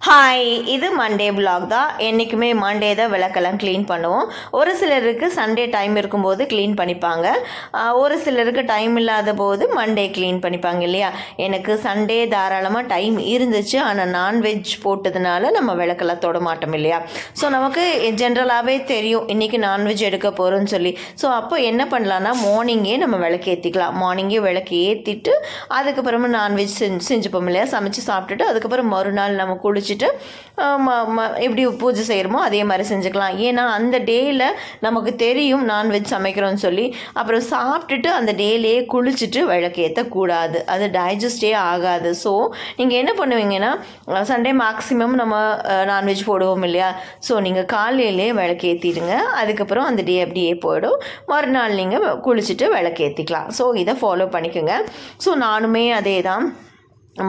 Hi, இது Monday vlog தான். என்றைக்குமே மண்டே தான் விளக்கெல்லாம் க்ளீன் பண்ணுவோம். ஒரு சிலருக்கு சண்டே டைம் இருக்கும்போது க்ளீன் பண்ணிப்பாங்க. ஒரு சிலருக்கு டைம் இல்லாத போது மண்டே க்ளீன் பண்ணிப்பாங்க இல்லையா? எனக்கு சண்டே தாராளமாக டைம் இருந்துச்சு. ஆனால் நான்வெஜ் போட்டதுனால நம்ம விளக்கெல்லாம் தொட மாட்டோம் இல்லையா? ஸோ நமக்கு ஜென்ரலாகவே தெரியும் இன்றைக்கி நான்வெஜ் எடுக்க போகிறோன்னு சொல்லி. ஸோ அப்போ என்ன பண்ணலான்னா மார்னிங்கே நம்ம விளக்கு ஏற்றிக்கலாம். மார்னிங்கே விளக்கு ஏற்றிட்டு அதுக்கப்புறமா நான்வெஜ் செஞ்சுப்போம் இல்லையா? சமைச்சு சாப்பிட்டுட்டு அதுக்கப்புறம் மறுநாள் நம்ம குளிச்சுட்டு எப்படி பூஜை செய்கிறோமோ அதே மாதிரி செஞ்சுக்கலாம். ஏன்னா அந்த டேயில் நமக்கு தெரியும் நான்வெஜ் சமைக்கிறோன்னு சொல்லி. அப்புறம் சாப்பிட்டுட்டு அந்த டேலேயே குளிச்சுட்டு விளக்கு ஏற்றக்கூடாது, அது டைஜஸ்டே ஆகாது. ஸோ நீங்கள் என்ன பண்ணுவீங்கன்னா சண்டே மேக்ஸிமம் நம்ம நான்வெஜ் போடுவோம் இல்லையா? ஸோ நீங்கள் காலையிலே விளக்கு ஏற்றிடுங்க. அதுக்கப்புறம் அந்த டே அப்படியே போயிடும். மறுநாள் நீங்கள் குளிச்சுட்டு விளக்கு ஏற்றிக்கலாம். ஸோ இதை ஃபாலோ பண்ணிக்கோங்க. ஸோ நானுமே அதே தான்.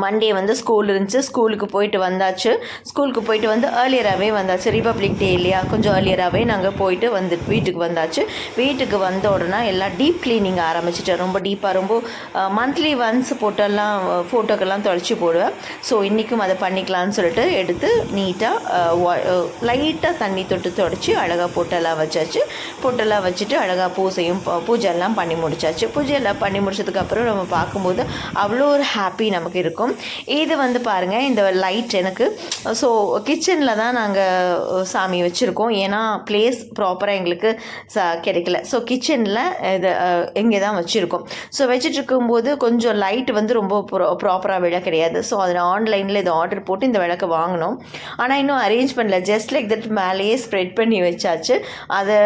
மண்டே வந்து ஸ்கூல் இருந்துச்சு, ஸ்கூலுக்கு போயிட்டு வந்தாச்சு. ஸ்கூலுக்கு போயிட்டு வந்து ஏர்லியராகவே வந்தாச்சு. ரிபப்ளிக் டே இல்லையா? கொஞ்சம் ஏர்லியராகவே நாங்கள் போயிட்டு வீட்டுக்கு வந்தாச்சு. வீட்டுக்கு வந்த உடனே எல்லாம் டீப் க்ளீனிங் ஆரம்பிச்சிட்டேன். ரொம்ப டீப்பாக, ரொம்ப மந்த்லி ஒன்ஸ் போட்டெல்லாம் ஃபோட்டோக்கெல்லாம் தொலைச்சி போடுவேன். ஸோ இன்றைக்கும் அதை பண்ணிக்கலான்னு சொல்லிட்டு எடுத்து நீட்டாக லைட்டாக தண்ணி தொட்டு தொடச்சி அழகாக பொட்டெல்லாம் வச்சாச்சு. பொட்டெல்லாம் வச்சுட்டு அழகாக பூஜையெல்லாம் பண்ணி முடிச்சாச்சு. பூஜையெல்லாம் பண்ணி முடிச்சதுக்கப்புறம் நம்ம பார்க்கும்போது அவ்வளோ ஒரு ஹாப்பி நமக்கு இருக்கும். இது வந்து பாருங்கள், இந்த லைட் எனக்கு ஸோ கிச்சனில் தான் நாங்கள் சாமி வச்சுருக்கோம். ஏன்னா பிளேஸ் ப்ராப்பராக எங்களுக்கு கிடைக்கல. ஸோ கிச்சனில் இது இங்கே தான் வச்சுருக்கோம். ஸோ வச்சுட்ருக்கும்போது கொஞ்சம் லைட் வந்து ரொம்ப ப்ராப்பராக விளை கிடையாது. ஸோ அதில் ஆன்லைனில் இதை ஆர்டர் போட்டு இந்த விளக்கு வாங்கினோம். ஆனால் இன்னும் அரேஞ்ச் பண்ணல. ஜஸ்ட் லைக் தட் மேலேயே ஸ்ப்ரெட் பண்ணி வச்சாச்சு. அதை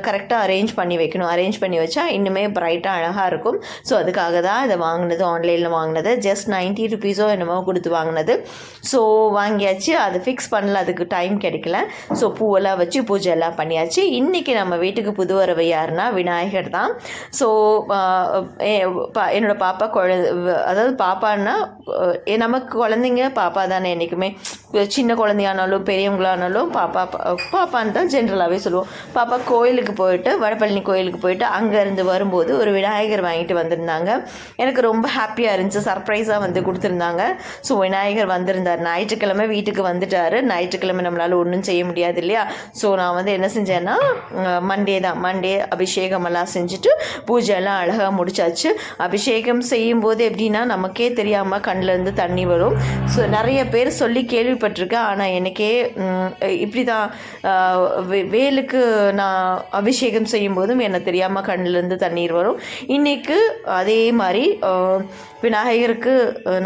கரெக்டாக அரேஞ்ச் பண்ணி வைக்கணும். அரேஞ்ச் பண்ணி வச்சா இன்னுமே ப்ரைட்டாக அழகாக இருக்கும். ஸோ அதுக்காக தான் இதை வாங்கினது, ஆன்லைனில் வாங்கினது. ஜஸ்ட் 90 rupees என்னமோ கொடுத்து வாங்கினது. ஸோ வாங்கியாச்சு. அது ஃபிக்ஸ் பண்ணல, அதுக்கு டைம் கிடைக்கல. ஸோ பூவெல்லாம் வச்சு பூஜை எல்லாம் பண்ணியாச்சு. இன்றைக்கி நம்ம வீட்டுக்கு புது வரவு யாருன்னா விநாயகர் தான். ஸோ என்னோடய பாப்பா அதாவது பாப்பான்னா நமக்கு குழந்தைங்க பாப்பா தானே. என்றைக்குமே சின்ன குழந்தையானாலும் பெரியவங்களானாலும் பாப்பான்னு தான் ஜென்ரலாகவே சொல்லுவோம். பாப்பா கோயிலுக்கு போயிட்டு, வடபழனி கோயிலுக்கு போயிட்டு அங்கேருந்து வரும்போது ஒரு விநாயகர் வாங்கிட்டு வந்திருந்தாங்க. எனக்கு ரொம்ப ஹாப்பியாக இருந்துச்சு. சர்ப்ரைஸாக வந்து கொடுத்துருந்தாங்க. ஸோ விநாயகர் வந்திருந்தார். ஞாயிற்றுக்கிழமை வீட்டுக்கு வந்துட்டார். ஞாயிற்றுக்கிழமை நம்மளால் ஒன்றும் செய்ய முடியாது இல்லையா? ஸோ நான் வந்து என்ன செஞ்சேன்னா மண்டே அபிஷேகமெல்லாம் செஞ்சுட்டு பூஜையெல்லாம் அழகாக முடிச்சாச்சு. அபிஷேகம் செய்யும்போது எப்படின்னா நமக்கே தெரியாமல் கண்ணிலேருந்து தண்ணி வரும். ஸோ நிறைய பேர் சொல்லி கேள்விப்பட்டிருக்கேன். ஆனால் எனக்கே இப்படி தான் வேலுக்கு நான் அபிஷேகம் செய்யும்போதும் எனக்கு தெரியாமல் கண்ணிலேருந்து தண்ணீர் வரும். இன்றைக்கு அதே மாதிரி விநாயகருக்கு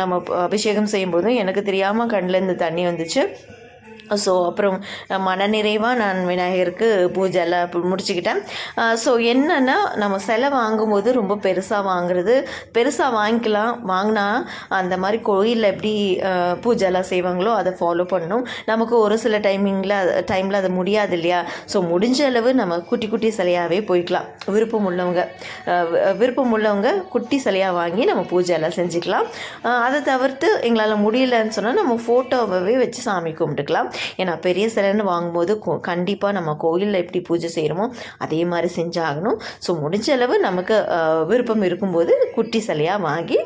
நம்ம அபிஷேகம் செய்யும்போதும் எனக்கு தெரியாமல் கண்ணிலேருந்து தண்ணி வந்துச்சு. ஸோ அப்புறம் மனநிறைவாக நான் விநாயகருக்கு பூஜை எல்லாம் முடிச்சுக்கிட்டேன். ஸோ என்னென்னா நம்ம சிலை வாங்கும்போது ரொம்ப பெருசாக வாங்கினா அந்த மாதிரி கோயிலில் எப்படி பூஜைலாம் செய்வாங்களோ அதை ஃபாலோ பண்ணணும். நமக்கு ஒரு சில டைமில் அது முடியாது இல்லையா? ஸோ முடிஞ்ச அளவு நம்ம குட்டி குட்டி சிலையாகவே போய்க்கலாம். விருப்பம் உள்ளவங்க குட்டி சிலையாக வாங்கி நம்ம பூஜையெல்லாம் செஞ்சுக்கலாம். அதை தவிர்த்து எங்களால் முடியலன்னு சொன்னால் நம்ம ஃபோட்டோவே வச்சு சாமி கும்பிட்டுக்கலாம். ஏன்னா பெரிய சிலைன்னு வாங்கும்போது கண்டிப்பாக நம்ம கோயிலில் எப்படி பூஜை செய்கிறோமோ அதே மாதிரி செஞ்சாகணும். ஸோ முடிஞ்ச அளவு நமக்கு விருப்பம் இருக்கும்போது குட்டி சிலையாக வாங்கி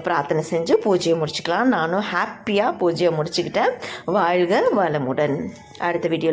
பிரார்த்தனை செஞ்சு பூஜையை முடிச்சுக்கலாம். நானும் ஹாப்பியாக பூஜையை முடிச்சுக்கிட்டேன். வாழ்க வளமுடன். அடுத்த வீடியோவில்